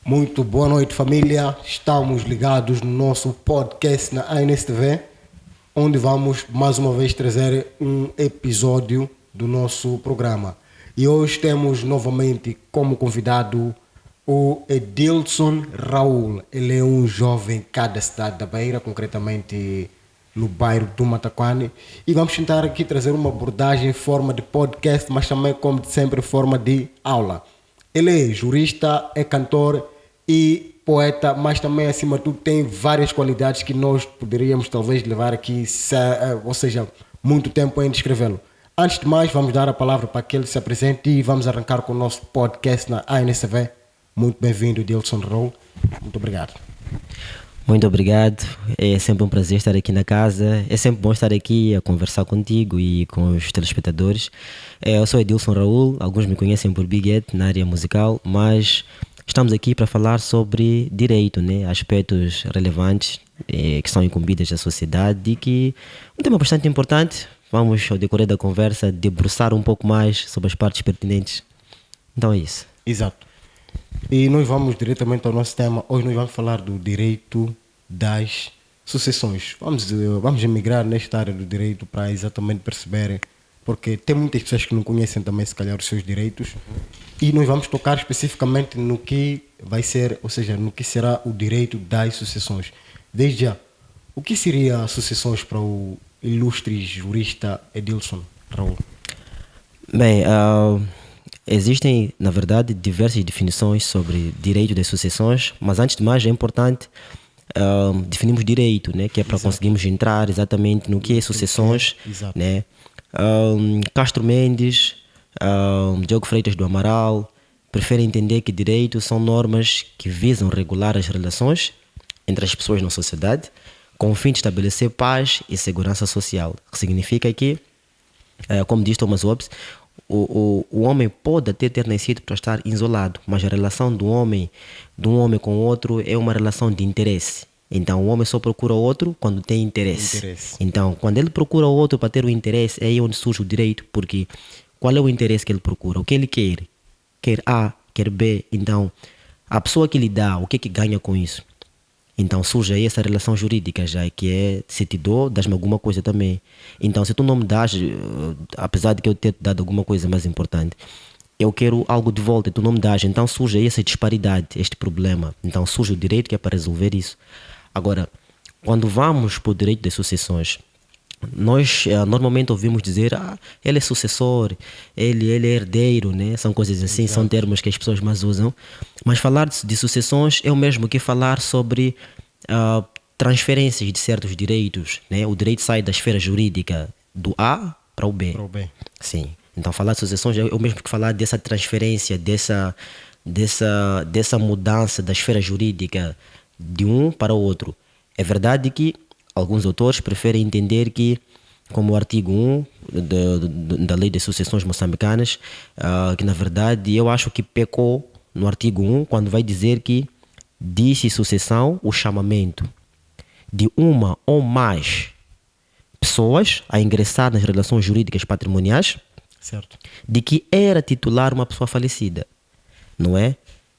Muito boa noite, família. Estamos ligados no nosso podcast na ANSTV, onde vamos mais uma vez trazer um episódio do nosso programa. E hoje temos novamente como convidado o Edilson Raul. Ele é um jovem cá da cidade da Beira, concretamente no bairro do Mataquane. E vamos tentar aqui trazer uma abordagem em forma de podcast, mas também, como de sempre, em forma de aula. Ele é jurista, é cantor e poeta, mas também, acima de tudo, tem várias qualidades que nós poderíamos talvez levar aqui, ou seja, muito tempo em descrevê-lo. Antes de mais, vamos dar a palavra para que ele se apresente e vamos arrancar com o nosso podcast na ANSV. Muito bem-vindo, Edilson Raul. Muito obrigado. Muito obrigado, é sempre um prazer estar aqui na casa, é sempre bom estar aqui a conversar contigo e com os telespectadores. Eu sou Edilson Raul, alguns me conhecem por Big Ed na área musical, mas estamos aqui para falar sobre direito, né? Aspectos relevantes que são incumbidos da sociedade e que um tema bastante importante. Vamos, ao decorrer da conversa, debruçar um pouco mais sobre as partes pertinentes. Então é isso. Exato. E nós vamos diretamente ao nosso tema. Hoje nós vamos falar do direito das sucessões. Vamos emigrar nesta área do direito para exatamente perceberem, porque tem muitas pessoas que não conhecem também, se calhar, os seus direitos. E nós vamos tocar especificamente no que vai ser, ou seja, no que será o direito das sucessões. Desde já, o que seria sucessões para o ilustre jurista Edilson Raul? Bem, existem, na verdade, diversas definições sobre direito das sucessões, mas antes de mais é importante definirmos direito, né, que é para conseguirmos entrar exatamente no que é sucessões, né? Castro Mendes, Diogo Freitas do Amaral preferem entender que direito são normas que visam regular as relações entre as pessoas na sociedade com o fim de estabelecer paz e segurança social, que significa que, como diz Thomas Hobbes, o homem pode até ter nascido para estar isolado, mas a relação de um homem com o outro é uma relação de interesse. Então o homem só procura o outro quando tem interesse. Então quando ele procura o outro para ter o interesse, é aí onde surge o direito, porque qual é o interesse que ele procura? O que ele quer? Quer A, quer B. Então a pessoa que lhe dá, o que é que ganha com isso? Então surge aí essa relação jurídica já, que é, se te dou, dás-me alguma coisa também. Então se tu não me dás, apesar de que eu ter dado alguma coisa mais importante, eu quero algo de volta e tu não me dás. Então surge aí essa disparidade, este problema. Então surge o direito que é para resolver isso. Agora, quando vamos para o direito das sucessões, nós normalmente ouvimos dizer ele é sucessor, ele é herdeiro, né? São coisas assim, são termos que as pessoas mais usam. Mas falar de sucessões é o mesmo que falar sobre transferências de certos direitos, né? O direito sai da esfera jurídica do A para o B. Sim. Então falar de sucessões é o mesmo que falar dessa transferência, dessa mudança da esfera jurídica de um para o outro. É verdade que alguns autores preferem entender que, como o artigo 1 da Lei das Sucessões Moçambicanas, que na verdade eu acho que pecou no artigo 1 quando vai dizer que diz-se sucessão o chamamento de uma ou mais pessoas a ingressar nas relações jurídicas patrimoniais, certo, de que era titular uma pessoa falecida, não é?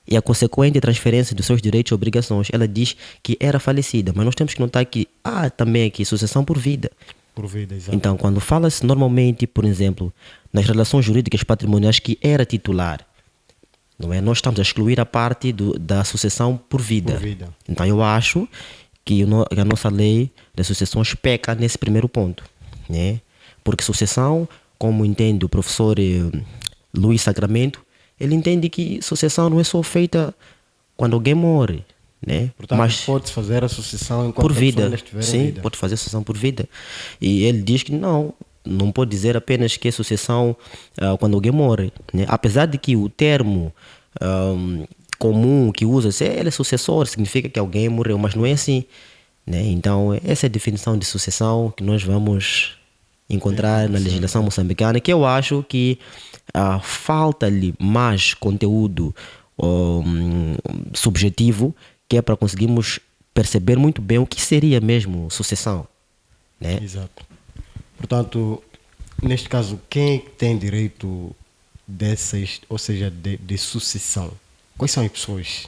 E a consequente transferência dos seus direitos e obrigações, ela diz que era falecida, mas nós temos que notar que há também aqui sucessão por vida. Por vida, exato. Então, quando fala-se normalmente, por exemplo, nas relações jurídicas patrimoniais que era titular, não é? Nós estamos a excluir a parte da sucessão por vida. Então, eu acho que a nossa lei das sucessões peca nesse primeiro ponto, né? Porque sucessão, como entende o professor Luís Sacramento, ele entende que sucessão não é só feita quando alguém morre, né? Portanto, mas pode fazer a sucessão enquanto por vida. Sim, vida. Pode fazer sucessão por vida. E ele diz que não pode dizer apenas que é sucessão quando alguém morre, né? Apesar de que o termo comum que usa-se ele é sucessor, significa que alguém morreu, mas não é assim, né? Então essa é a definição de sucessão que nós vamos encontrar na legislação moçambicana, que eu acho que falta-lhe mais conteúdo subjetivo, que é para conseguirmos perceber muito bem o que seria mesmo sucessão, né? Exato. Portanto, neste caso, quem tem direito dessas, ou seja, de sucessão? Quais são as pessoas?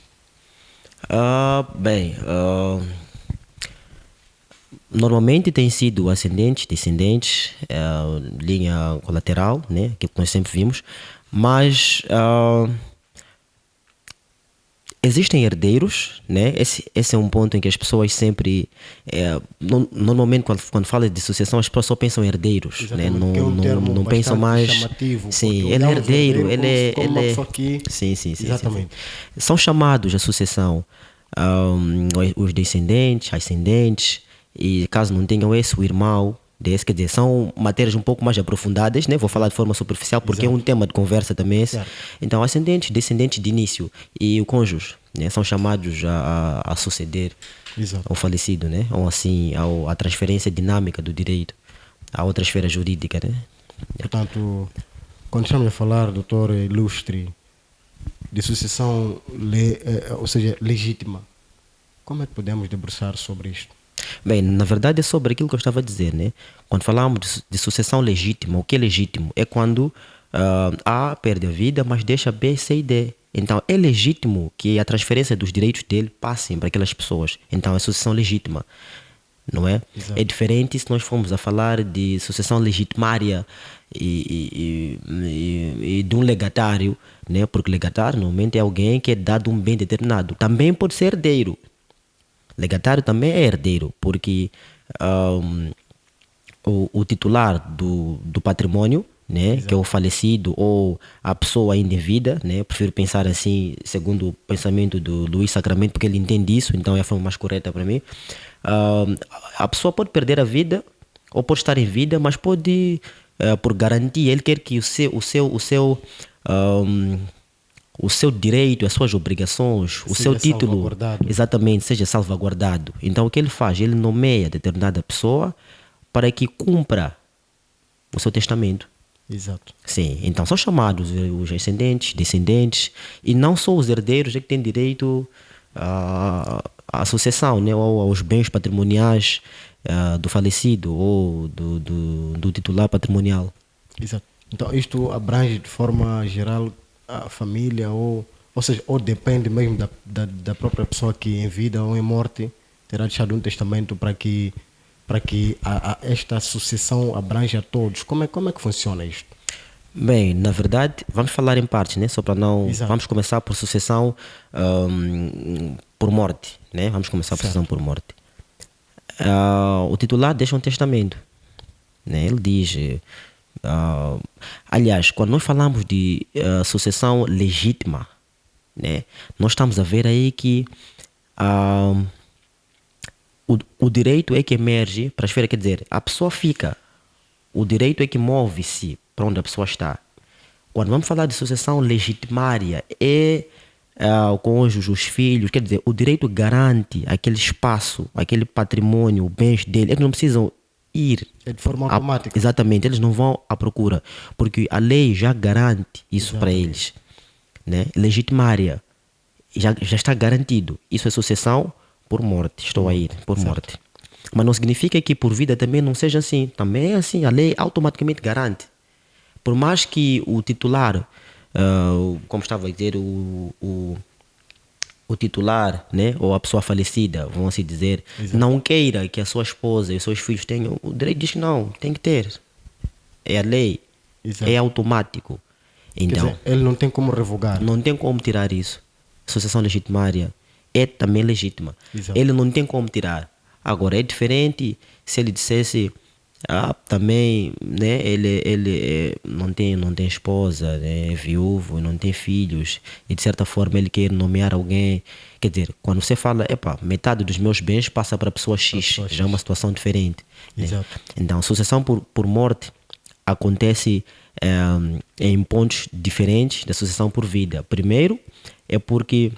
Normalmente tem sido ascendentes, descendentes, linha colateral, né? Que nós sempre vimos, mas existem herdeiros, né? Esse é um ponto em que as pessoas sempre, normalmente quando fala de sucessão, as pessoas só pensam em herdeiros, né? Exatamente, que é um termo Não pensam bastante mais. chamativo, Sim, porque ele é olhamos o herdeiro, herdeiro como uma pessoa que... sim. Exatamente. São chamados a sucessão, os descendentes, ascendentes, e caso não tenham esse, o irmão desse, quer dizer, são matérias um pouco mais aprofundadas, né? Vou falar de forma superficial porque é um tema de conversa também esse. Certo. Então, ascendentes, descendentes de início e o cônjuge, né? São chamados a suceder Exato. ao falecido, né? Ou assim, à transferência dinâmica do direito a outra esfera jurídica, né? Portanto, quando estamos a falar, doutor Ilustre, de sucessão, ou seja, legítima, como é que podemos debruçar sobre isto? Bem, na verdade é sobre aquilo que eu estava a dizer, né? Quando falamos de sucessão legítima, o que é legítimo? É quando A perde a vida, mas deixa B, C e D. Então é legítimo que a transferência dos direitos dele passem para aquelas pessoas. Então é sucessão legítima, não é? Exato. É diferente se nós formos a falar de sucessão legitimária e de um legatário, né? Porque legatário normalmente é alguém que é dado um bem determinado. Também pode ser herdeiro. Legatário também é herdeiro, porque o titular do patrimônio, né, que é o falecido ou a pessoa ainda em vida, né, eu prefiro pensar assim, segundo o pensamento do Luís Sacramento, porque ele entende isso, então é a forma mais correta para mim. A pessoa pode perder a vida ou pode estar em vida, mas pode, por garantia, ele quer que o seu direito, as suas obrigações, o seu título, salvaguardado. exatamente, seja salvaguardado. Então o que ele faz? Ele nomeia determinada pessoa para que cumpra o seu testamento. Exato. Sim, então são chamados os ascendentes, descendentes, e não só os herdeiros é que têm direito à sucessão, né, ou aos bens patrimoniais do falecido ou do titular patrimonial. Exato. Então isto abrange de forma geral a família, ou seja, ou depende mesmo da própria pessoa que em vida ou em morte terá deixado um testamento para que esta sucessão abranja a todos. Como é que funciona isto? Bem, na verdade, vamos falar em partes, né? Só para não. Exato. Vamos começar por sucessão por morte, né? Vamos começar por Certo. sucessão por morte. O titular deixa um testamento, né? Ele diz. Aliás, quando nós falamos de sucessão legítima, né? Nós estamos a ver aí que o direito é que emerge para a esfera, quer dizer, a pessoa fica, o direito é que move-se para onde a pessoa está. Quando vamos falar de sucessão legitimária, é o cônjuge, os filhos, quer dizer, o direito garante aquele espaço, aquele patrimônio, bens dele, eles não precisam ir. É de forma automática. Exatamente, eles não vão à procura, porque a lei já garante isso para eles. Né? Legitimária, já está garantido. Isso é sucessão por morte, estou a ir, por morte. Mas não significa que por vida também não seja assim. Também é assim, a lei automaticamente garante. Por mais que o titular, como estava a dizer, o titular, né, ou a pessoa falecida, vamos assim dizer, não queira que a sua esposa e os seus filhos tenham, o direito diz que não, tem que ter. É a lei, Exato. é automático. Então, Quer dizer, ele não tem como revogar. não tem como tirar isso. Sucessão legitimária é também legítima. Exato. Ele não tem como tirar. Agora, é diferente se ele dissesse também, né, ele não tem esposa, né, é viúvo, não tem filhos, e de certa forma ele quer nomear alguém. Quer dizer, quando você fala, metade dos meus bens passa para a pessoa X, já é uma situação diferente. Né? Exato. Então, sucessão por morte acontece em pontos diferentes da sucessão por vida. Primeiro, é porque,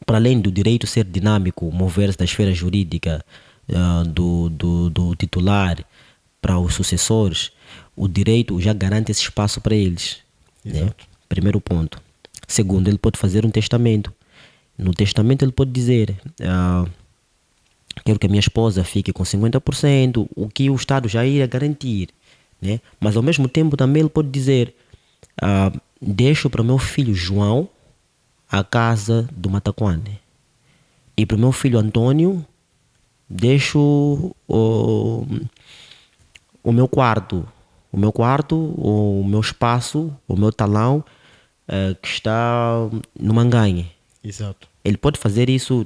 para além do direito ser dinâmico, mover-se da esfera jurídica do titular para os sucessores, o direito já garante esse espaço para eles. Né? Primeiro ponto. Segundo, ele pode fazer um testamento. No testamento ele pode dizer quero que a minha esposa fique com 50%, o que o Estado já iria garantir. Né? Mas ao mesmo tempo também ele pode dizer deixo para o meu filho João a casa do Mataquane. E para o meu filho Antônio, deixo o meu quarto, o meu espaço, o meu talão que está no Manganhe. Exato. Ele pode fazer isso,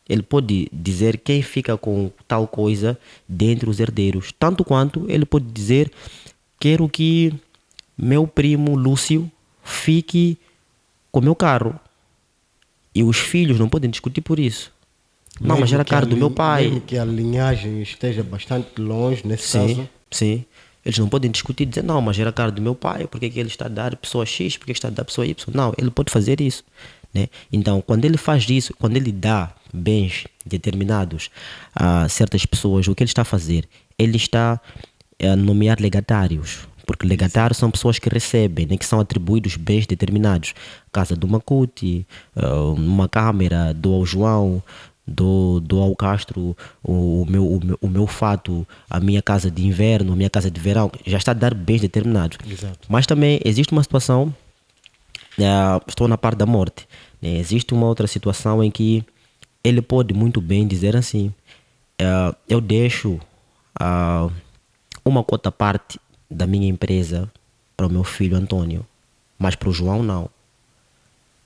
ele pode dizer quem fica com tal coisa dentre os herdeiros. Tanto quanto ele pode dizer, quero que meu primo Lúcio fique com o meu carro. E os filhos não podem discutir por isso. Não, mas era carro do meu pai. Mesmo que a linhagem esteja bastante longe, nesse Sim, caso. sim. Eles não podem discutir e dizer, não, mas era carro do meu pai, porque que ele está a dar pessoa X, porque está a dar pessoa Y. Não, ele pode fazer isso. Né? Então, quando ele faz isso, quando ele dá bens determinados a certas pessoas, o que ele está a fazer? Ele está a nomear legatários. Porque legatários são pessoas que recebem, né, que são atribuídos bens determinados. Casa do Macuti, uma câmera, dou ao João, dou ao Castro o meu fato, a minha casa de inverno, a minha casa de verão. Já está a dar bens determinados. Exato. Mas também existe uma situação, estou na parte da morte, né? Existe uma outra situação em que ele pode muito bem dizer assim, eu deixo uma quota parte da minha empresa para o meu filho Antônio, mas para o João não.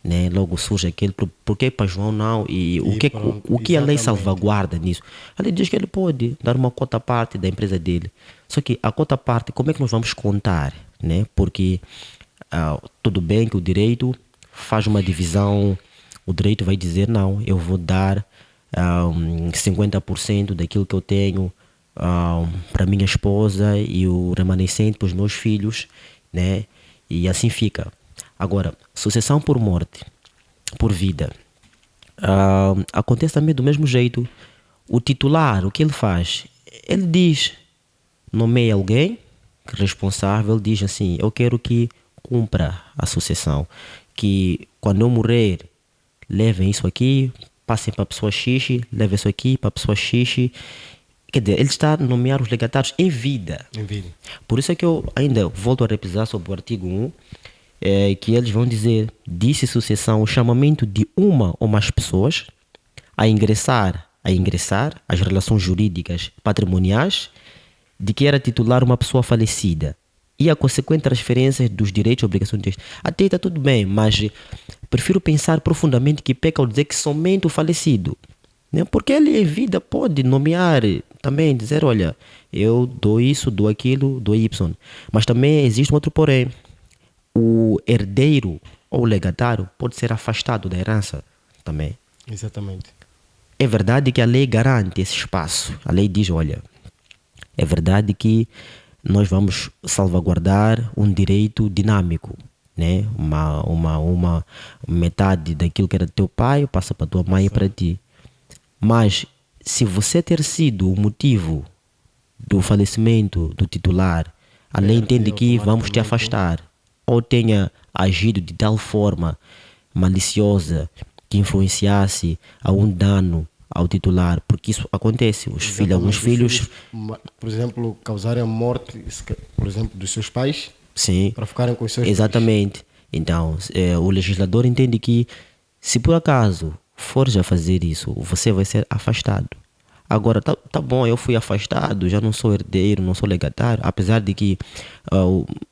Né? Logo surge aquele, por que para João não? E o que a lei salvaguarda nisso? A lei diz que ele pode dar uma quota parte da empresa dele. Só que a quota parte, como é que nós vamos contar? Né? Porque tudo bem que o direito faz uma divisão, o direito vai dizer não, eu vou dar 50% daquilo que eu tenho para minha esposa e o remanescente para os meus filhos, né? E assim fica. Agora, sucessão por morte, por vida, acontece também do mesmo jeito. O titular, o que ele faz? Ele diz, nomeia alguém responsável, diz assim, eu quero que cumpra a sucessão, que quando eu morrer, levem isso aqui, passem para a pessoa X, levem isso aqui para a pessoa X. Quer dizer, ele está a nomear os legatários em vida. Em vida. Por isso é que eu ainda volto a repisar sobre o artigo 1, que eles vão dizer, disse sucessão o chamamento de uma ou mais pessoas a ingressar as relações jurídicas patrimoniais de que era titular uma pessoa falecida e a consequente transferência dos direitos e obrigações deste. Até está tudo bem, mas prefiro pensar profundamente que peca ao dizer que somente o falecido, né? Porque ele em vida pode nomear também, dizer, olha, eu dou isso, dou aquilo, dou Y. Mas também existe um outro porém. O herdeiro ou legatário pode ser afastado da herança também. Exatamente. É verdade que a lei garante esse espaço. A lei diz, olha, é verdade que nós vamos salvaguardar um direito dinâmico, né? Uma metade daquilo que era do teu pai passa para tua mãe e para ti. Mas se você ter sido o motivo do falecimento do titular, a lei entende que vamos te afastar. Ou tenha agido de tal forma maliciosa que influenciasse a um dano ao titular, porque isso acontece. Alguns filhos, por exemplo, causarem a morte, por exemplo, dos seus pais, sim, para ficarem com os seus exatamente. Pais. Então, o legislador entende que se por acaso fores a fazer isso, você vai ser afastado. Agora, tá bom, eu fui afastado, já não sou herdeiro, não sou legatário, apesar de que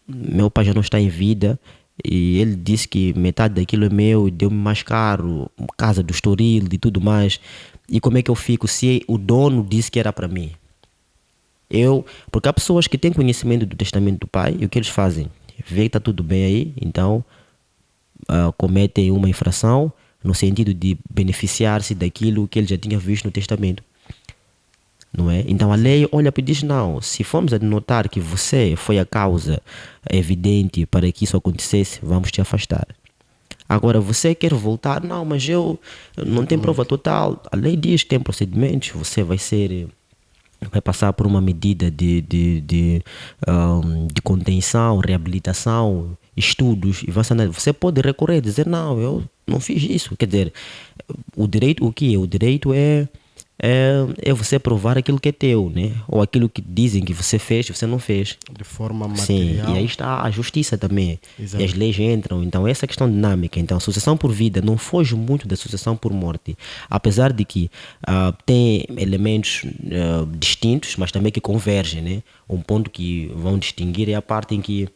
meu pai já não está em vida e ele disse que metade daquilo é meu e deu-me mais caro, casa do Estoril e tudo mais. E como é que eu fico se o dono disse que era para mim? Porque há pessoas que têm conhecimento do testamento do pai e o que eles fazem? Vê que está tudo bem aí, então cometem uma infração no sentido de beneficiar-se daquilo que ele já tinha visto no testamento. Não é? Então a lei olha e diz, não, se formos a notar que você foi a causa evidente para que isso acontecesse, vamos te afastar. Agora, você quer voltar? Não, mas eu não tenho prova total. A lei diz que tem procedimentos, você vai passar por uma medida de contenção, reabilitação, estudos, e você pode recorrer, dizer, não, eu não fiz isso. Quer dizer, o direito, o que é? O direito é é você provar aquilo que é teu, né? Ou aquilo que dizem que você fez, você não fez. De forma Sim, material. e aí está a justiça também. Exato. E as leis entram. Então, essa questão dinâmica. Então, a sucessão por vida não foge muito da sucessão por morte. Apesar de que tem elementos distintos, mas também que convergem, né? Um ponto que vão distinguir é a parte em que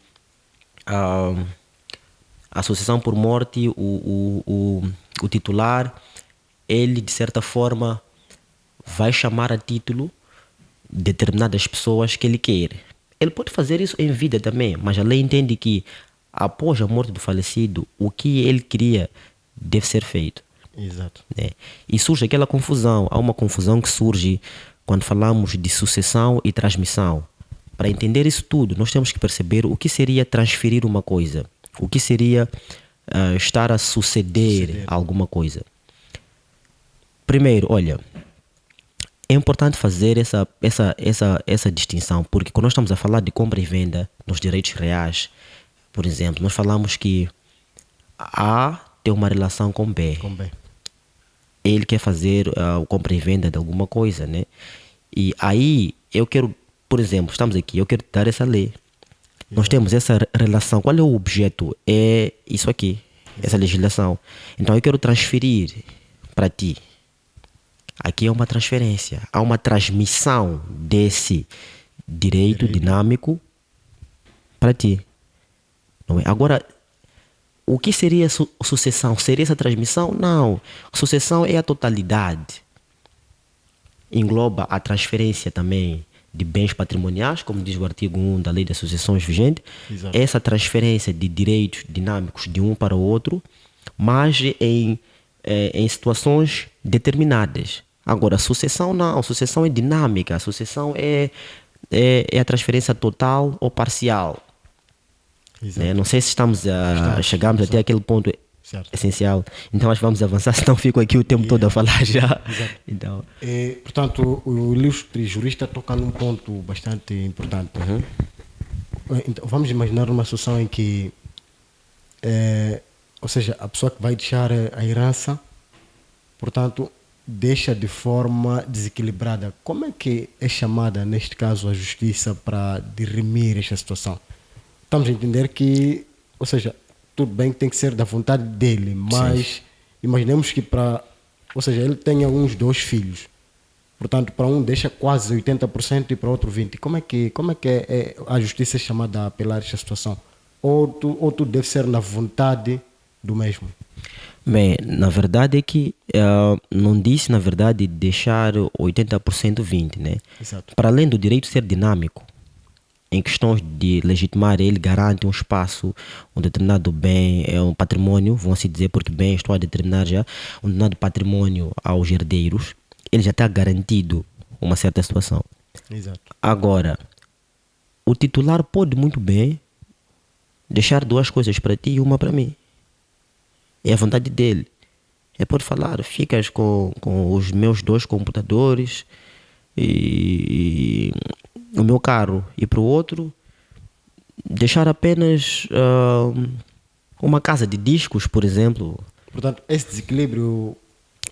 a sucessão por morte, o titular, ele, de certa forma, vai chamar a título determinadas pessoas que ele quer. Ele pode fazer isso em vida também, mas a lei entende que após a morte do falecido, o que ele queria deve ser feito. Exato. Né? E surge aquela confusão. Há uma confusão que surge quando falamos de sucessão e transmissão. Para entender isso tudo, nós temos que perceber o que seria transferir uma coisa. O que seria estar a suceder alguma coisa. Primeiro, olha, é importante fazer essa distinção, porque quando nós estamos a falar de compra e venda nos direitos reais, por exemplo, nós falamos que A tem uma relação com B. Com B. Ele quer fazer a compra e venda de alguma coisa, né? E aí eu quero, por exemplo, estamos aqui, eu quero dar essa lei. Nós temos essa relação. Qual é o objeto? É isso aqui, essa legislação. Então eu quero transferir para ti. Aqui é uma transferência. Há uma transmissão desse direito dinâmico para ti. Não é? Agora, o que seria sucessão? Seria essa transmissão? Não. Sucessão é a totalidade. Engloba a transferência também de bens patrimoniais, como diz o artigo 1 da Lei das Sucessões vigente. Exato. Essa transferência de direitos dinâmicos de um para o outro, mas em situações determinadas. Agora, a sucessão não. A sucessão é dinâmica. A sucessão é a transferência total ou parcial. Né? Não sei se chegamos até aquele ponto essencial. Então acho que vamos avançar, senão fico aqui o tempo todo a falar já. Então. Portanto, o ilustre jurista toca num ponto bastante importante. Então, vamos imaginar uma situação em que, ou seja, a pessoa que vai deixar a herança, portanto, deixa de forma desequilibrada. Como é que é chamada, neste caso, a justiça para dirimir esta situação? Estamos a entender que, ou seja, tudo bem que tem que ser da vontade dele, mas imaginemos que ou seja, ele tenha uns 2 filhos. Portanto, para um deixa quase 80% e para outro 20%. Como é que a justiça é chamada a apelar esta situação? Ou tudo deve ser na vontade do mesmo? Bem, na verdade é que não disse, na verdade, deixar 80% 20%, né? Exato. Para além do direito ser dinâmico, em questões de legitimar, ele garante um espaço, um determinado bem, um patrimônio, vão assim dizer, porque bem estou a determinar já, um determinado patrimônio aos herdeiros, ele já está garantido uma certa situação. Exato. Agora, o titular pode muito bem deixar 2 coisas para ti e uma para mim. É a vontade dele. Ele pode falar, ficas com os meus 2 computadores e o meu carro, e para o outro deixar apenas uma casa de discos, por exemplo. Portanto, esse desequilíbrio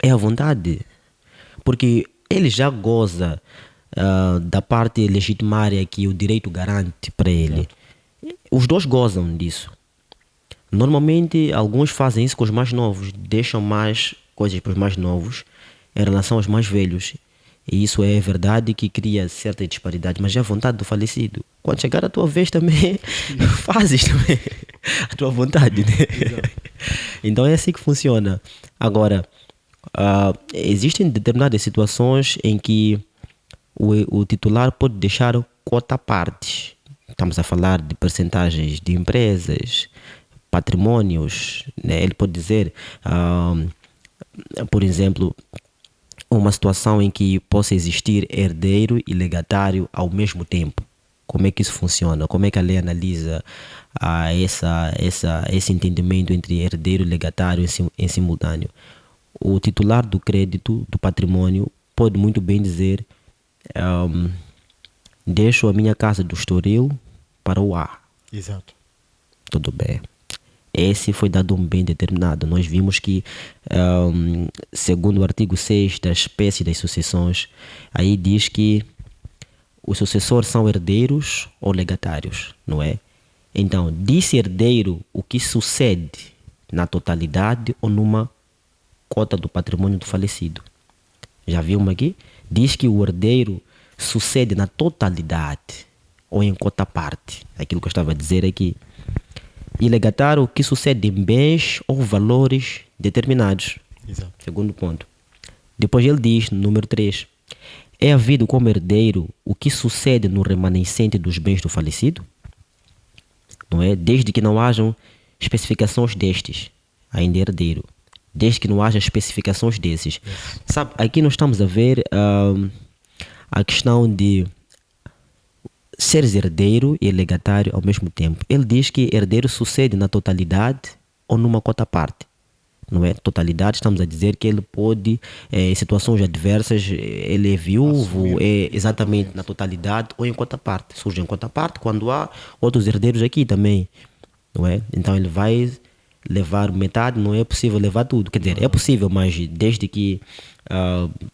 é à vontade, porque ele já goza da parte legitimária que o direito garante para ele. Os 2 gozam disso. Normalmente alguns fazem isso com os mais novos, deixam mais coisas para os mais novos em relação aos mais velhos. E isso é verdade que cria certa disparidade, mas é a vontade do falecido. Quando chegar a tua vez também, fazes também a tua vontade, né? Então é assim que funciona. Agora, existem determinadas situações em que o titular pode deixar cota à parte. Estamos a falar de percentagens de empresas, patrimônios, né? Ele pode dizer, por exemplo, uma situação em que possa existir herdeiro e legatário ao mesmo tempo. Como é que isso funciona? Como é que a lei analisa esse entendimento entre herdeiro e legatário em simultâneo? O titular do crédito, do patrimônio, pode muito bem dizer, deixo a minha casa do Estoril para o A. Exato. Tudo bem. esse foi dado um bem determinado. Nós vimos que, segundo o artigo 6 da espécie das sucessões, aí diz que os sucessores são herdeiros ou legatários, não é? Então, disse herdeiro o que sucede na totalidade ou numa cota do patrimônio do falecido. Já vimos aqui? Diz que o herdeiro sucede na totalidade ou em cota parte. Aquilo que eu estava a dizer aqui. E legatário o que sucede em bens ou valores determinados. Exato. Segundo ponto. Depois ele diz, número 3, é havido como herdeiro o que sucede no remanescente dos bens do falecido, não é? Desde que não hajam especificações destes, ainda é herdeiro. Desde que não haja especificações desses. Sabe, aqui nós estamos a ver a questão de seres herdeiro e legatário ao mesmo tempo. Ele diz que herdeiro sucede na totalidade ou numa cota parte. Não é totalidade, estamos a dizer que ele pode, em situações adversas, ele é viúvo, é exatamente na totalidade ou em cota parte. Surge em cota parte quando há outros herdeiros aqui também, não é? Então ele vai levar metade, não é possível levar tudo. Quer dizer, é possível, mas desde que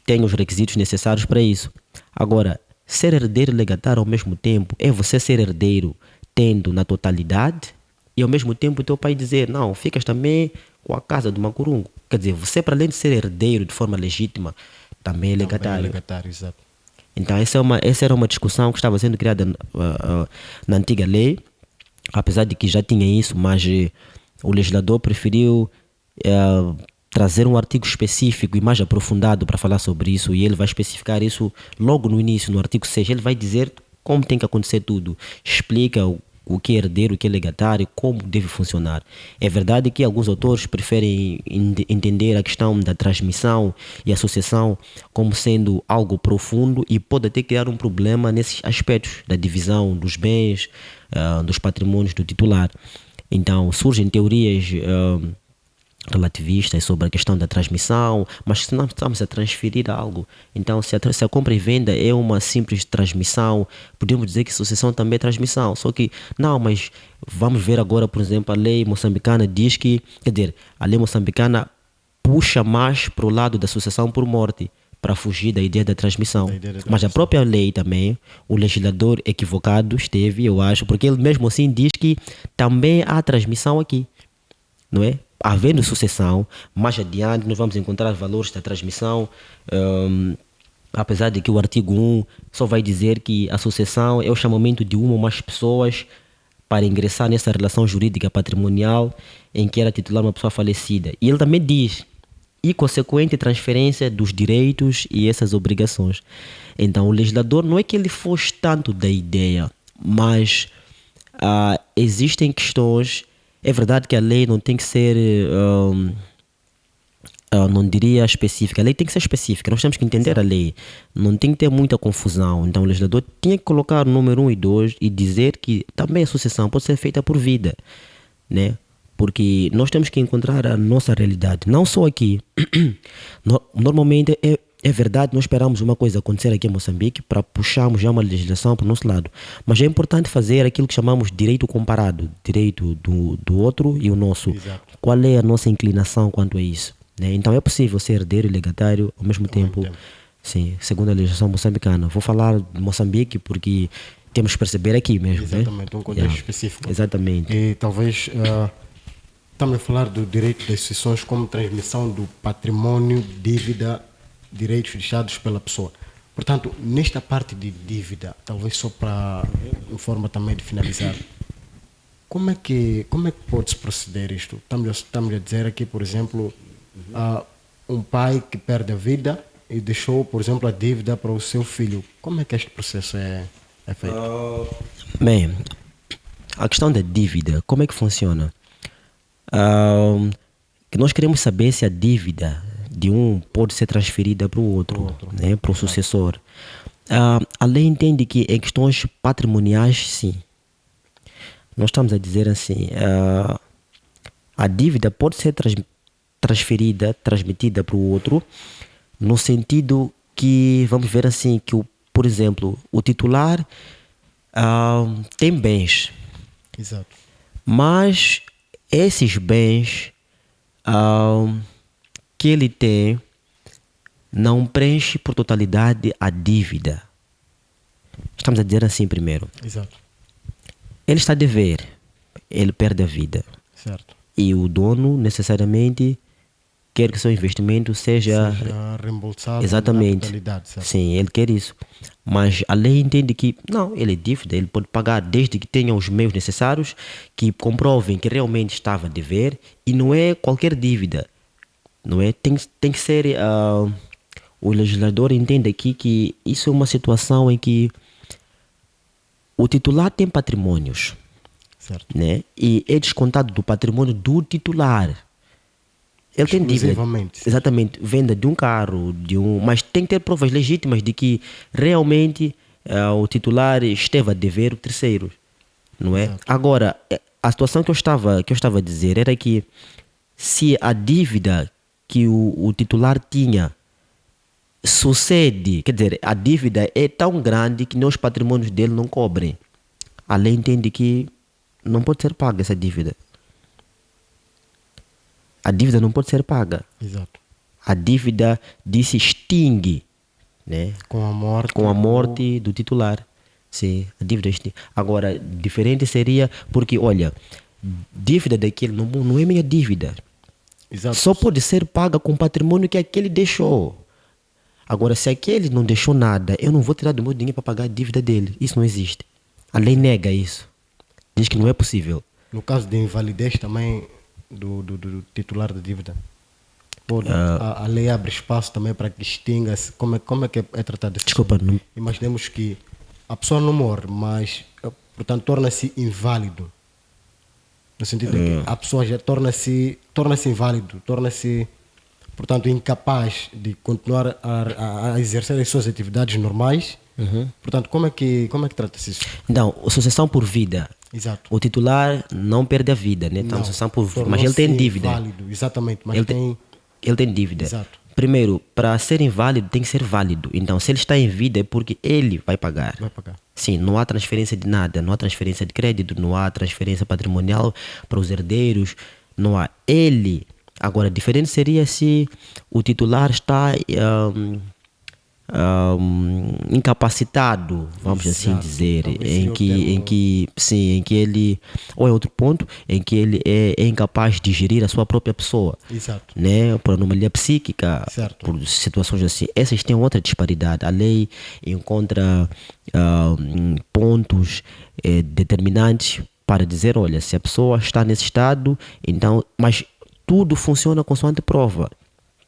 tenha os requisitos necessários para isso. Agora, ser herdeiro e legatário ao mesmo tempo é você ser herdeiro tendo na totalidade e ao mesmo tempo o teu pai dizer, não, ficas também com a casa do Macurungo. Quer dizer, você para além de ser herdeiro de forma legítima, também é legatário. Também é legatário, exato. Então essa era uma discussão que estava sendo criada na antiga lei, apesar de que já tinha isso, mas o legislador preferiu trazer um artigo específico e mais aprofundado para falar sobre isso, e ele vai especificar isso logo no início, no artigo 6. Ele vai dizer como tem que acontecer tudo, explica o que é herdeiro, o que é legatário, como deve funcionar. É verdade que alguns autores preferem entender a questão da transmissão e associação como sendo algo profundo e pode até criar um problema nesses aspectos da divisão dos bens, dos patrimônios do titular. Então surgem teorias relativistas sobre a questão da transmissão, mas se não estamos a transferir algo, então se a compra e venda é uma simples transmissão, podemos dizer que sucessão também é transmissão, só que não, mas vamos ver agora, por exemplo, a lei moçambicana diz que, quer dizer, a lei moçambicana puxa mais para o lado da sucessão por morte, para fugir da ideia da transmissão. Mas a própria lei também, o legislador equivocado esteve, eu acho, porque ele mesmo assim diz que também há transmissão aqui, não é? Havendo sucessão, mais adiante nós vamos encontrar valores da transmissão, apesar de que o artigo 1 só vai dizer que a sucessão é o chamamento de uma ou mais pessoas para ingressar nessa relação jurídica patrimonial em que era titular uma pessoa falecida. E ele também diz, e consequente transferência dos direitos e essas obrigações. Então o legislador não é que ele foge tanto da ideia, mas existem questões. É verdade que a lei não tem que ser, não diria específica, a lei tem que ser específica, nós temos que entender a lei, não tem que ter muita confusão. Então o legislador tinha que colocar o número 1 e 2 e dizer que também a sucessão pode ser feita por vida, né? Porque nós temos que encontrar a nossa realidade, não só aqui. Normalmente é verdade, nós esperamos uma coisa acontecer aqui em Moçambique para puxarmos já uma legislação para o nosso lado. Mas é importante fazer aquilo que chamamos de direito comparado, direito do outro e o nosso. Exato. Qual é a nossa inclinação quanto a isso? Né? Então é possível ser herdeiro e legatário ao mesmo tempo. Sim, segundo a legislação moçambicana. Vou falar de Moçambique porque temos que perceber aqui mesmo. Exatamente, né? Um contexto específico. Exatamente. E talvez estamos a falar do direito das sucessões como transmissão do patrimônio, dívida, direitos deixados pela pessoa. Portanto, nesta parte de dívida, talvez só para, em forma também de finalizar, como é que pode-se proceder isto? Estamos a dizer aqui, por exemplo, um pai que perde a vida e deixou, por exemplo, a dívida para o seu filho. Como é que este processo é feito? Bem, a questão da dívida, como é que funciona? Que nós queremos saber se a dívida de um pode ser transferida para o outro, né, para o sucessor. A lei entende que em questões patrimoniais, sim. Nós estamos a dizer assim, a dívida pode ser transmitida para o outro, no sentido que, vamos ver assim, que, por exemplo, o titular tem bens. Exato. Mas esses bens que ele tem não preenche por totalidade a dívida. Estamos a dizer assim primeiro. Exato. Ele está a dever, ele perde a vida. Certo. E o dono necessariamente quer que seu investimento seja reembolsado exatamente. na totalidade, certo? Sim, ele quer isso. Mas a lei entende que não, ele é dívida, ele pode pagar desde que tenha os meios necessários que comprovem que realmente estava a dever, e não é qualquer dívida. Não é? Tem que ser... o legislador entende aqui que isso é uma situação em que o titular tem patrimônios, Certo. né? E é descontado do patrimônio do titular. Ele tem dívida. Exclusivamente. Exatamente. Venda de um carro, mas tem que ter provas legítimas de que realmente o titular esteve a dever o terceiro. Não é? Exato. Agora, a situação que eu estava a dizer era que se a dívida que o titular tinha sucede, quer dizer, a dívida é tão grande que os patrimônios dele não cobrem. A lei entende que não pode ser paga essa dívida. A dívida não pode ser paga. Exato. A dívida se extingue, né? Com a morte do titular. Sim, a dívida extingue. Agora, diferente seria porque, olha, dívida daquele não é minha dívida. Exato. Só pode ser paga com o patrimônio que aquele deixou. Agora, se aquele não deixou nada, eu não vou tirar do meu dinheiro para pagar a dívida dele. Isso não existe. A lei nega isso. Diz que não é possível. No caso de invalidez também do titular da dívida, a lei abre espaço também para que extinga-se. Como é que é tratado isso? Desculpa, não... Imaginemos que a pessoa não morre, mas, portanto, torna-se inválido. No sentido de que a pessoa já torna-se inválido, torna-se, portanto, incapaz de continuar a exercer as suas atividades normais. Portanto, como é que trata-se isso? Então, sucessão por vida. Exato. O titular não perde a vida, né? Então, sucessão por vida. Mas ele tem dívida. Inválido, exatamente. Mas ele tem dívida. Exato. Primeiro, para ser inválido, tem que ser válido. Então, se ele está em vida, é porque ele vai pagar. Vai pagar. Sim, não há transferência de nada. Não há transferência de crédito, não há transferência patrimonial para os herdeiros. Não há. Ele. Agora, diferente seria se o titular está incapacitado, vamos assim dizer, em que ele, ou é outro ponto, em que ele é incapaz de gerir a sua própria pessoa. Exato. Né? Por anomalia psíquica, certo. Por situações assim. Essas têm outra disparidade. A lei encontra pontos determinantes para dizer, olha, se a pessoa está nesse estado, então, mas tudo funciona consoante prova.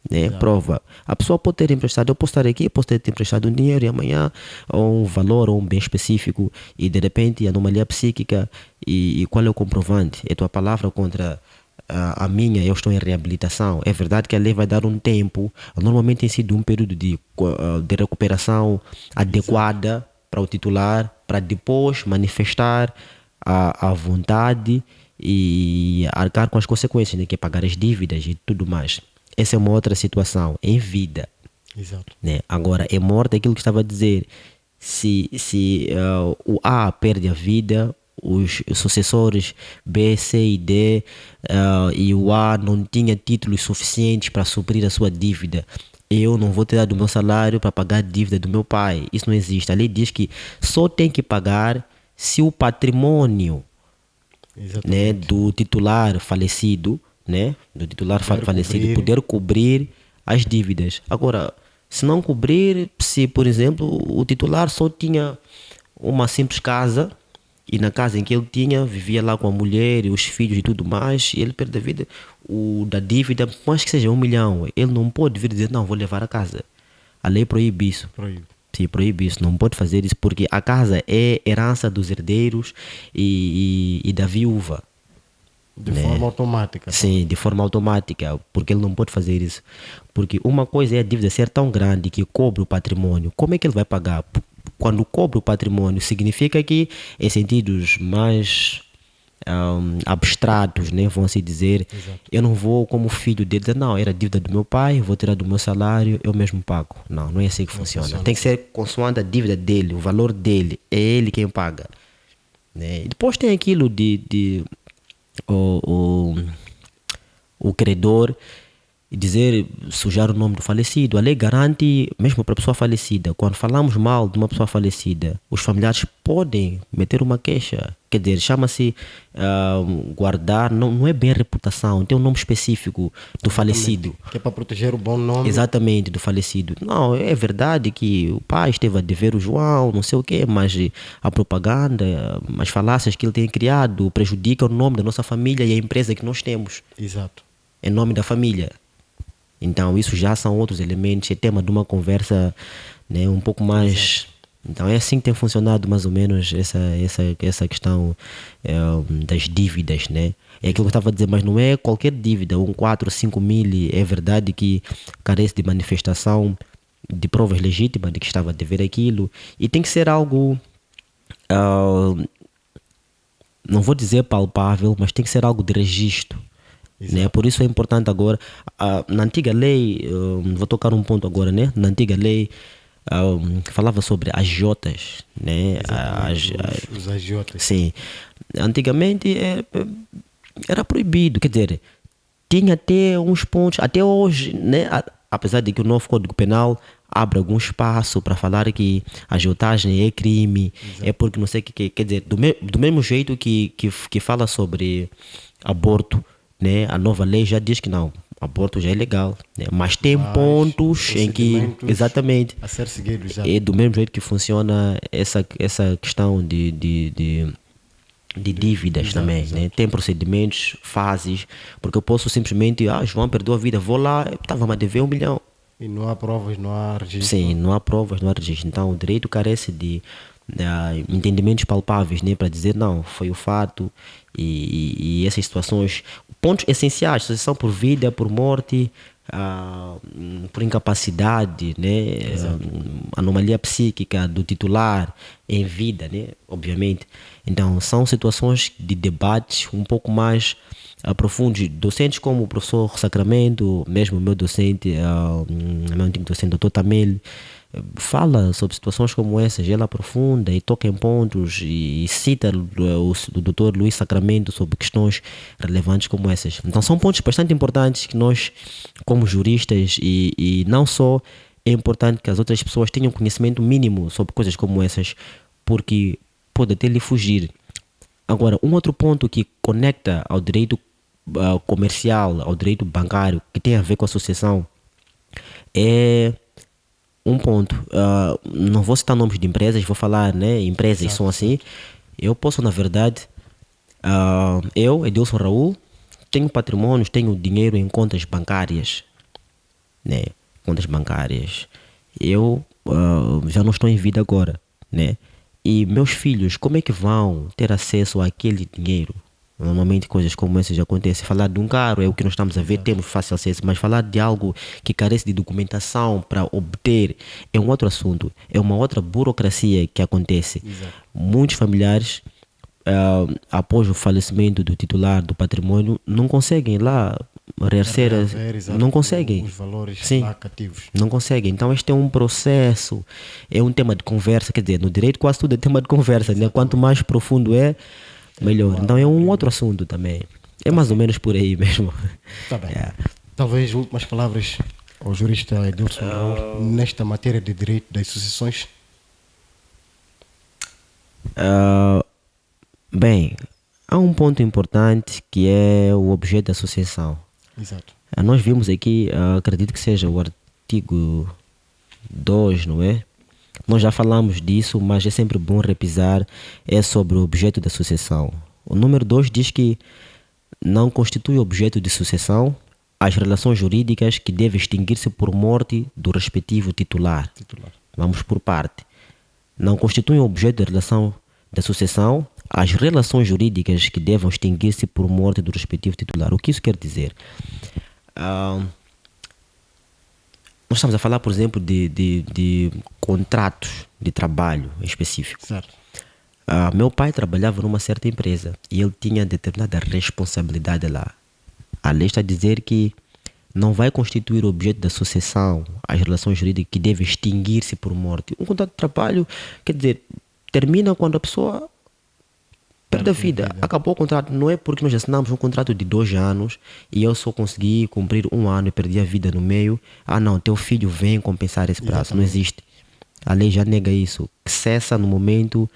Né? Prova. A pessoa pode ter emprestado, eu posso estar aqui, posso ter emprestado um dinheiro e amanhã ou um valor ou um bem específico e de repente anomalia psíquica e qual é o comprovante? É tua palavra contra a minha, eu estou em reabilitação. É verdade que a lei vai dar um tempo, normalmente tem sido um período de recuperação adequada para o titular, para depois manifestar a vontade e arcar com as consequências, né? Que é pagar as dívidas e tudo mais. Essa é uma outra situação, em vida. Exato. Né? Agora, é morte aquilo que estava a dizer. Se o A perde a vida, os sucessores B, C e D e o A não tinha títulos suficientes para suprir a sua dívida, eu não vou tirar do meu salário para pagar a dívida do meu pai. Isso não existe. A lei diz que só tem que pagar se o patrimônio, né, do titular falecido, né, do titular falecido poder cobrir as dívidas. Agora, se não cobrir, se por exemplo o titular só tinha uma simples casa e na casa em que ele tinha, vivia lá com a mulher e os filhos e tudo mais, e ele perde a vida, o da dívida, mais que seja 1 milhão, ele não pode vir dizer, não, vou levar a casa. A lei proíbe isso. Sim, proíbe isso, não pode fazer isso, porque a casa é herança dos herdeiros e da viúva. De forma automática. Sim, de forma automática, porque ele não pode fazer isso. Porque uma coisa é a dívida ser tão grande que cobre o patrimônio. Como é que ele vai pagar? Quando cobre o patrimônio, significa que, em sentidos mais abstratos, né, vão assim dizer, exato, eu não vou como filho dele dizer, não, era dívida do meu pai, vou tirar do meu salário, eu mesmo pago. Não é assim que funciona. Tem que ser consoante a dívida dele, o valor dele, é ele quem paga. Né? E depois tem aquilo de o, o credor e dizer, sujar o nome do falecido. A lei garante, mesmo para a pessoa falecida, quando falamos mal de uma pessoa falecida, os familiares podem meter uma queixa. Quer dizer, chama-se guardar, não é bem a reputação, tem um nome específico do falecido. Que é para proteger o bom nome. Exatamente, do falecido. Não, é verdade que o pai esteve a dever o João, não sei o quê, mas a propaganda, as falácias que ele tem criado prejudicam o nome da nossa família e a empresa que nós temos. Exato. Em nome da família. Então, isso já são outros elementos, é tema de uma conversa, né, um pouco mais. Exato. Então, é assim que tem funcionado mais ou menos essa questão das dívidas, né? É aquilo que eu estava a dizer, mas não é qualquer dívida, 4, 5 mil, é verdade que carece de manifestação de provas legítimas de que estava a dever aquilo, e tem que ser algo, não vou dizer palpável, mas tem que ser algo de registro. Né? Por isso é importante agora, na antiga lei, vou tocar um ponto agora, né? Na antiga lei falava sobre agiotas, né? Os agiotas. Sim. Antigamente era proibido, quer dizer, tinha até uns pontos, até hoje, né? Apesar de que o novo Código Penal abre algum espaço para falar que a agiotagem é crime. Exato. É porque não sei o que, quer dizer, do mesmo jeito que fala sobre aborto, né? A nova lei já diz que não, aborto já é legal, né? Mas tem pontos em que, exatamente, a ser seguido já. É do mesmo jeito que funciona essa questão de dívidas. Exato, também, exato. Né? Tem procedimentos, fases, porque eu posso simplesmente, João perdeu a vida, vou lá, estava a dever 1 milhão. E não há provas, não há registro. Sim, não há provas, não há registro. Então o direito carece de entendimentos palpáveis, né, para dizer não, foi o fato, e essas situações, pontos essenciais, sucessão por vida, por morte, por incapacidade, né, anomalia psíquica do titular em vida, né, obviamente. Então são situações de debates um pouco mais profundos. Docentes como o professor Sacramento, mesmo o meu docente, meu antigo docente, Dr. Tamel, fala sobre situações como essas, ele aprofunda e toca em pontos e cita o Dr. Luís Sacramento sobre questões relevantes como essas. Então são pontos bastante importantes que nós, como juristas, e não só é importante que as outras pessoas tenham conhecimento mínimo sobre coisas como essas, porque pode até lhe fugir. Agora, um outro ponto que conecta ao direito comercial, ao direito bancário, que tem a ver com a sucessão, é um ponto. Não vou citar nomes de empresas, vou falar, né, empresas. Exato. São assim. Eu posso, na verdade, eu, Edilson Raul, tenho patrimônios, tenho dinheiro em contas bancárias, né, contas bancárias. Eu já não estou em vida agora, né, e meus filhos, como é que vão ter acesso àquele dinheiro? Normalmente coisas como essas acontecem. Falar de um carro é o que nós estamos a ver, temos fácil acesso, mas falar de algo que carece de documentação para obter é um outro assunto, é uma outra burocracia que acontece. Exato. Muitos familiares, após o falecimento do titular do patrimônio, não conseguem lá reercer, não conseguem os valores. Sim, lá cativos. Não conseguem. Então este é um processo, é um tema de conversa, quer dizer, no direito quase tudo é tema de conversa, né? Quanto mais profundo é, melhor. Então é um outro assunto também. É mais ou menos por aí mesmo. Tá bem. Talvez últimas palavras ao jurista Edilson nesta matéria de direito das sucessões. Bem, há um ponto importante que é o objeto da sucessão. Exato. Nós vimos aqui, acredito que seja o artigo 2, não é? Nós já falamos disso, mas é sempre bom repisar, é sobre o objeto da sucessão. O número 2 diz que não constitui objeto de sucessão as relações jurídicas que devem extinguir-se por morte do respectivo titular. Vamos por parte. Não constituem objeto de relação da sucessão as relações jurídicas que devem extinguir-se por morte do respectivo titular. O que isso quer dizer? Nós estamos a falar, por exemplo, de contratos de trabalho específicos. Certo. Meu pai trabalhava numa certa empresa e ele tinha determinada responsabilidade lá. A lei está a dizer que não vai constituir objeto da sucessão as relações jurídicas que devem extinguir-se por morte. Um contrato de trabalho, quer dizer, termina quando a pessoa perde a vida. Acabou o contrato. Não é porque nós assinamos um contrato de 2 anos e eu só consegui cumprir 1 ano e perdi a vida no meio. Ah, não, teu filho vem compensar esse prazo. Exatamente. Não existe. A lei já nega isso. Cessa no momento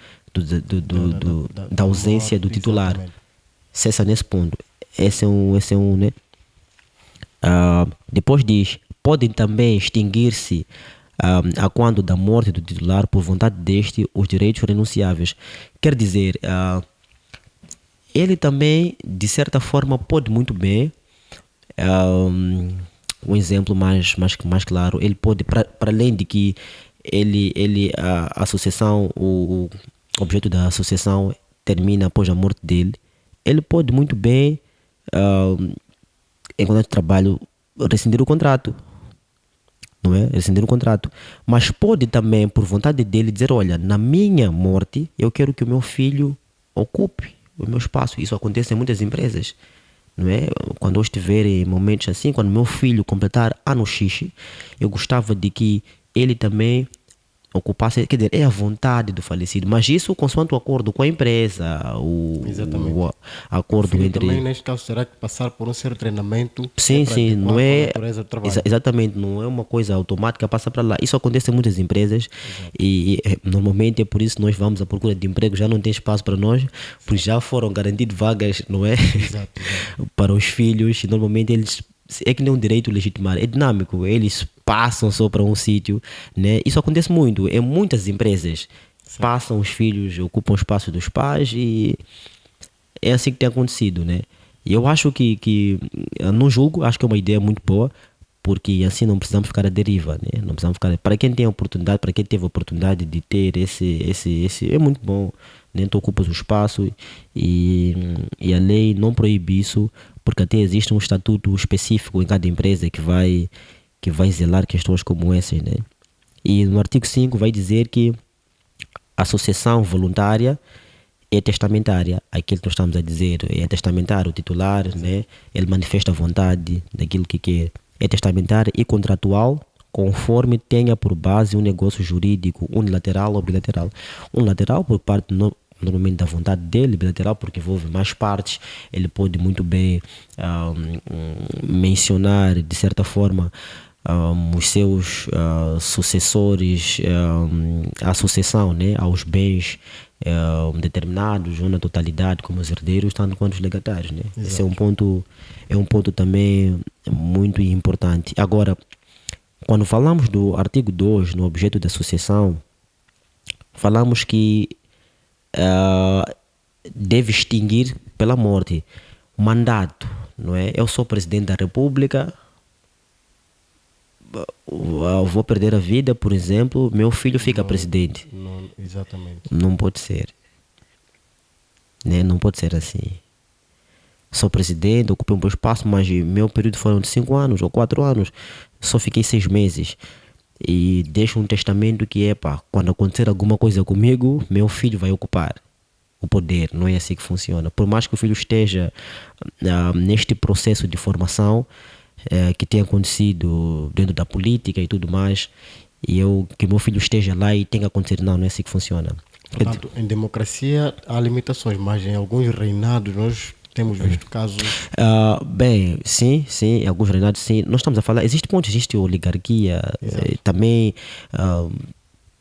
da ausência do titular. Exatamente. Cessa nesse ponto. Esse é um, né? Depois diz, podem também extinguir-se a quando da morte do titular por vontade deste os direitos renunciáveis. Quer dizer, ele também, de certa forma, pode muito bem, um exemplo mais claro, ele pode, para além de que a associação, o objeto da associação termina após a morte dele, ele pode muito bem, enquanto trabalho, rescindir o contrato. Não é? Rescindir o contrato. Mas pode também, por vontade dele, dizer, olha, na minha morte, eu quero que o meu filho ocupe o meu espaço. Isso acontece em muitas empresas. Não é? Quando eu estiver em momentos assim, quando meu filho completar ano X, eu gostava de que ele também ocupasse, quer dizer, é a vontade do falecido, mas isso consoante o acordo com a empresa, o acordo entre... Também neste caso será que passar por um certo treinamento? Sim, não é... Exatamente, não é uma coisa automática, passa para lá. Isso acontece em muitas empresas. E normalmente é por isso que nós vamos à procura de emprego, já não tem espaço para nós, porque já foram garantidas vagas, não é? Exato. Para os filhos, e normalmente eles... É que nem um direito legitimado, é dinâmico, eles passam só para um sítio, né? Isso acontece muito em muitas empresas. Sim. Passam os filhos, ocupam o espaço dos pais e é assim que tem acontecido, né? E eu acho que não julgo, acho que é uma ideia muito boa, porque assim não precisamos ficar à deriva, né? Não precisamos ficar... Para quem tem a oportunidade, para quem teve a oportunidade de ter esse é muito bom, né? Tu ocupas o espaço e a lei não proíbe isso, porque até existe um estatuto específico em cada empresa que vai zelar questões como essas, né? E no artigo 5 vai dizer que a associação voluntária é testamentária. Aquilo que nós estamos a dizer é testamentário, o titular, né? Ele manifesta a vontade daquilo que quer. É testamentária e contratual, conforme tenha por base um negócio jurídico unilateral ou bilateral. Unilateral por parte normalmente da vontade dele, bilateral porque envolve mais partes. Ele pode muito bem mencionar de certa forma os seus sucessores, a sucessão, né, aos bens determinados, ou na totalidade, como os herdeiros, tanto quanto os legatários, né? Esse é um ponto também muito importante. Agora, quando falamos do artigo 2, no objeto da sucessão, falamos que deve extinguir pela morte o mandato, não é? Eu sou presidente da República, vou perder a vida, por exemplo, meu filho fica presidente. Não, exatamente. Não pode ser, né? Não pode ser assim. Sou presidente, ocupei um bom espaço, mas meu período foram de 5 anos ou 4 anos, só fiquei 6 meses. E deixo um testamento que quando acontecer alguma coisa comigo, meu filho vai ocupar o poder. Não é assim que funciona. Por mais que o filho esteja neste processo de formação que tem acontecido dentro da política e tudo mais, e que meu filho esteja lá e tenha acontecido, não é assim que funciona. Portanto, em democracia há limitações, mas em alguns reinados nós temos visto casos... Bem, sim, em alguns reinados, sim. Nós estamos a falar, existe oligarquia, também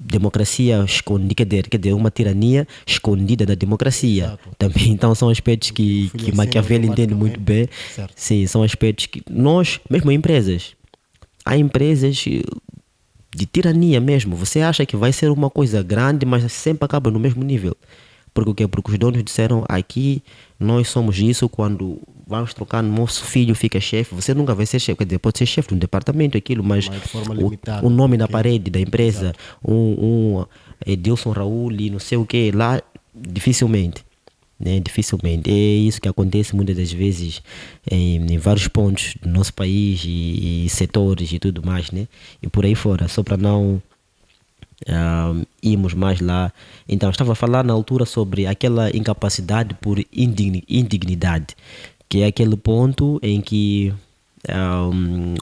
democracia escondida, quer dizer, uma tirania escondida da democracia. Exato. Também, então são aspectos que Maquiavel entende muito bem. Certo. Sim, são aspectos que nós, mesmo em empresas, há empresas de tirania mesmo. Você acha que vai ser uma coisa grande, mas sempre acaba no mesmo nível. Porque o quê? Porque os donos disseram, aqui nós somos isso, quando vamos trocar, nosso filho fica chefe, você nunca vai ser chefe, quer dizer, pode ser chefe de um departamento, aquilo, mas de forma limitada, o nome na parede da empresa, Edilson Raul e não sei o que, lá dificilmente, né? Dificilmente. É isso que acontece muitas das vezes em vários pontos do nosso país e setores e tudo mais, né? E por aí fora, só para não irmos mais lá. Então, estava a falar na altura sobre aquela incapacidade por indignidade, que é aquele ponto em que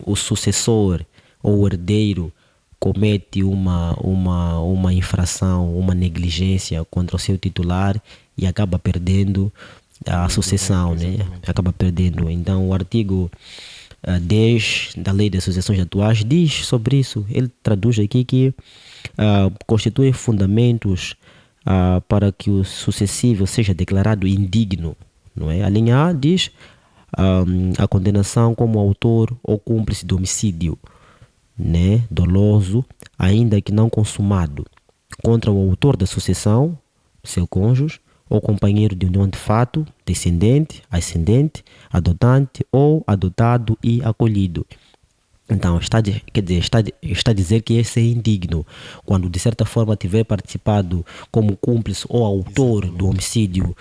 o sucessor ou o herdeiro comete uma infração, uma negligência contra o seu titular e acaba perdendo a sucessão, né? Acaba perdendo. Então, o artigo 10 da Lei de Sucessões Atuais diz sobre isso. Ele traduz aqui que constitui fundamentos para que o sucessível seja declarado indigno, não é? A linha A diz a condenação como autor ou cúmplice de homicídio, né, doloso, ainda que não consumado, contra o autor da sucessão, seu cônjuge, ou companheiro de união de fato, descendente, ascendente, adotante ou adotado e acolhido. Então, está a dizer que esse é indigno, quando de certa forma tiver participado como cúmplice ou autor do homicídio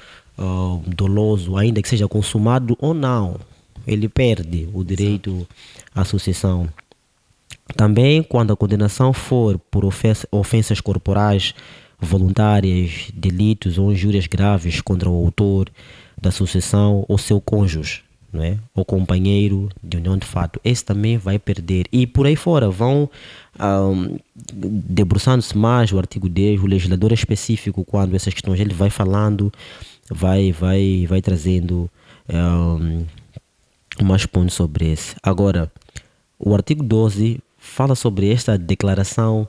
doloso, ainda que seja consumado ou não, ele perde o direito à sucessão. Também quando a condenação for por ofensas corporais voluntárias, delitos ou injúrias graves contra o autor da sucessão ou seu cônjuge, não é? Ou companheiro de união de fato, esse também vai perder. E por aí fora vão debruçando-se mais o artigo 10, o legislador é específico quando essas questões ele vai falando, vai trazendo mais pontos sobre esse. Agora, o artigo 12 fala sobre esta declaração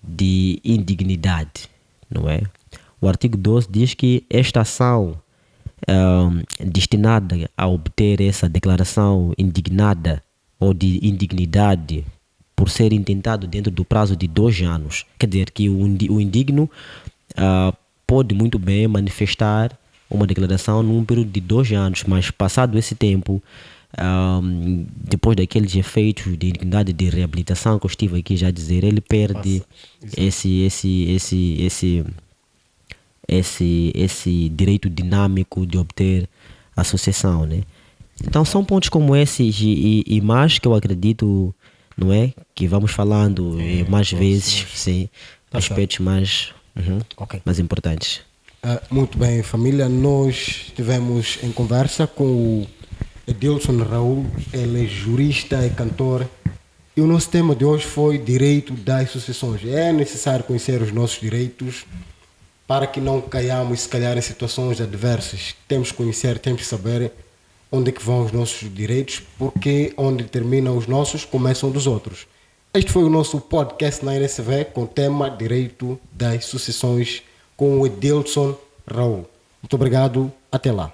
de indignidade, não é? O artigo 12 diz que esta ação destinada a obter essa declaração indignada ou de indignidade por ser intentado dentro do prazo de 2 anos. Quer dizer que o indigno pode muito bem manifestar uma declaração num período de 2 anos, mas passado esse tempo, depois daqueles efeitos de indignidade de reabilitação que eu estive aqui já a dizer, ele perde esse direito dinâmico de obter a sucessão, né? Então são pontos como esses e mais que eu acredito, não é? Que vamos falando mais vezes, sim, aspectos mais importantes. Muito bem, família. Nós estivemos em conversa com o Edilson Raul, ele é jurista e cantor. E o nosso tema de hoje foi direito das sucessões. É necessário conhecer os nossos direitos para que não caiamos, se calhar, em situações adversas. Temos que conhecer, temos que saber onde é que vão os nossos direitos, porque onde terminam os nossos, começam dos outros. Este foi o nosso podcast na NSV com o tema Direito das Sucessões com o Edilson Raul. Muito obrigado, até lá.